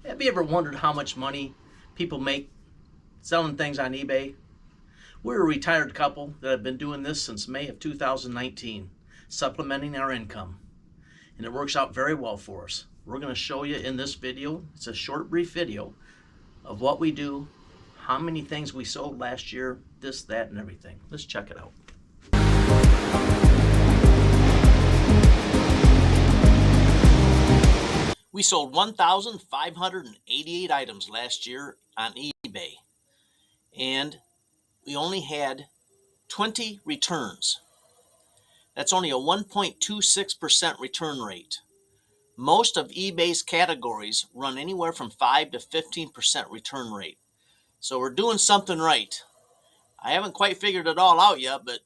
Have you ever wondered how much money people make selling things on eBay? We're a retired couple that have been doing this since May of 2019, supplementing our income. And it works out very well for us. We're going to show you in this video, it's a short, brief video of what we do, how many things we sold last year, this, that, and everything. Let's check it out. We sold 1,588 items last year on eBay, and we only had 20 returns. That's only a 1.26% return rate. Most of eBay's categories run anywhere from 5 to 15% return rate. So we're doing something right. I haven't quite figured it all out yet, but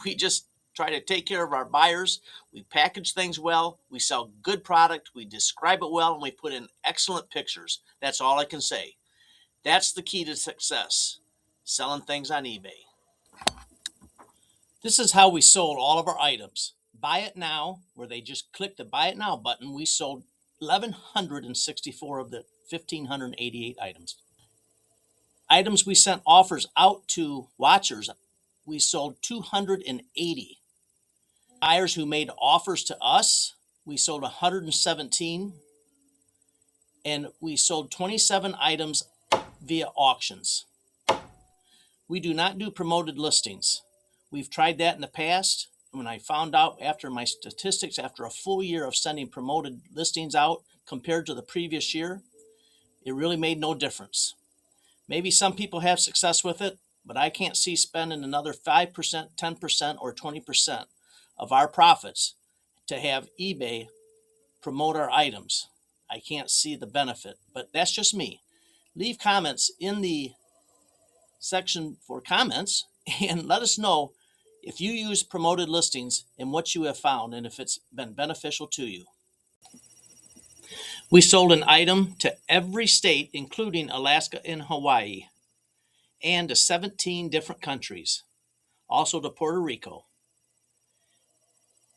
we just try to take care of our buyers. We package things well, we sell good product, we describe it well, and we put in excellent pictures. That's all I can say. That's the key to success, selling things on eBay. This is how we sold all of our items. Buy it now, where they just click the buy it now button, we sold 1,164 of the 1,588 items. Items we sent offers out to watchers, we sold 280. Buyers who made offers to us, we sold 117. And we sold 27 items via auctions. We do not do promoted listings. We've tried that in the past. When I found out after my statistics, after a full year of sending promoted listings out compared to the previous year, it really made no difference. Maybe some people have success with it, but I can't see spending another 5%, 10%, or 20% of our profits to have eBay promote our items. I can't see the benefit, but that's just me. Leave comments in the section for comments and let us know if you use promoted listings and what you have found and if it's been beneficial to you. We sold an item to every state, including Alaska and Hawaii, and to 17 different countries, also to Puerto Rico.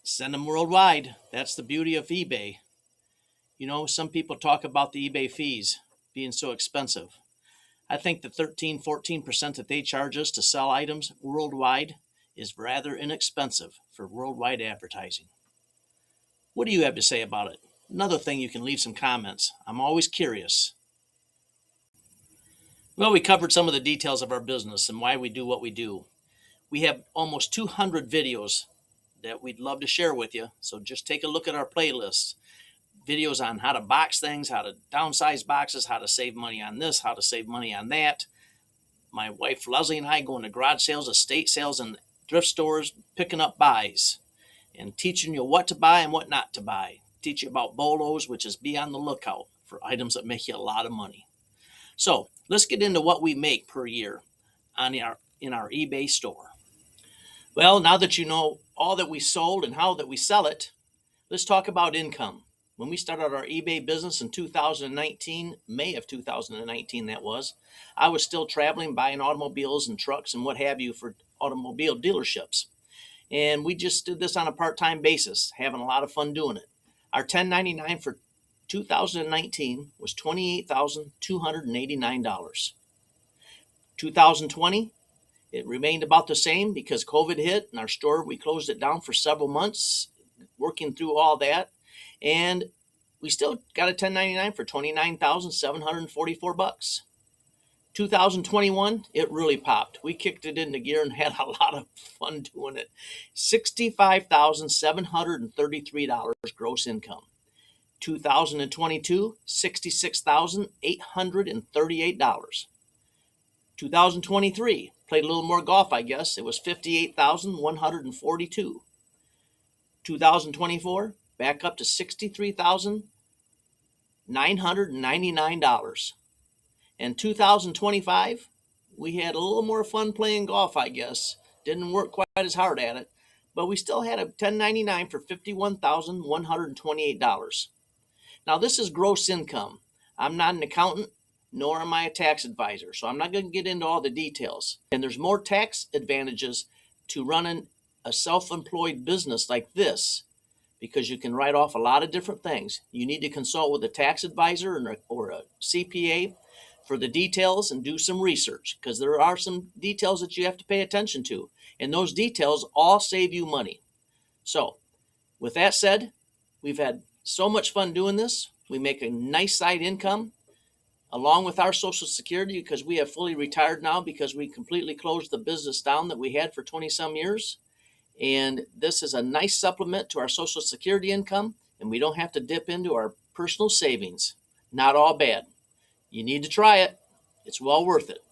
Send them worldwide. That's the beauty of eBay. You know, some people talk about the eBay fees being so expensive. I think the 13, 14% that they charge us to sell items worldwide is rather inexpensive for worldwide advertising. What do you have to say about it? Another thing, you can leave some comments. I'm always curious. Well, we covered some of the details of our business and why we do what we do. We have almost 200 videos that we'd love to share with you, so just take a look at our playlist. Videos on how to box things, how to downsize boxes, how to save money on this, how to save money on that. My wife Leslie and I go into garage sales, estate sales, and thrift stores, picking up buys and teaching you what to buy and what not to buy. Teach you about BOLOs, which is be on the lookout for items that make you a lot of money. So let's get into what we make per year in our eBay store. Well, now that you know all that we sold and how that we sell it, let's talk about income. When we started our eBay business in 2019, May of 2019 that was, I was still traveling, buying automobiles and trucks and what have you for automobile dealerships. And we just did this on a part-time basis, having a lot of fun doing it. Our 1099 for 2019 was $28,289. 2020, it remained about the same because COVID hit and our store, we closed it down for several months, working through all that. And we still got a 1099 for $29,744. 2021, it really popped. We kicked it into gear and had a lot of fun doing it. $65,733 gross income. 2022, $66,838. 2023, played a little more golf, I guess. It was $58,142. 2024, back up to $63,999. And 2025, we had a little more fun playing golf, I guess. Didn't work quite as hard at it, but we still had a 1099 for $51,128. Now, this is gross income. I'm not an accountant, nor am I a tax advisor, so I'm not going to get into all the details. And there's more tax advantages to running a self-employed business like this because you can write off a lot of different things. You need to consult with a tax advisor or a CPA for the details and do some research, because there are some details that you have to pay attention to, and those details all save you money. So with that said, we've had so much fun doing this. We make a nice side income along with our Social Security, because we have fully retired now because we completely closed the business down that we had for 20 some years. And this is a nice supplement to our Social Security income, and we don't have to dip into our personal savings. Not all bad. You need to try it. It's well worth it.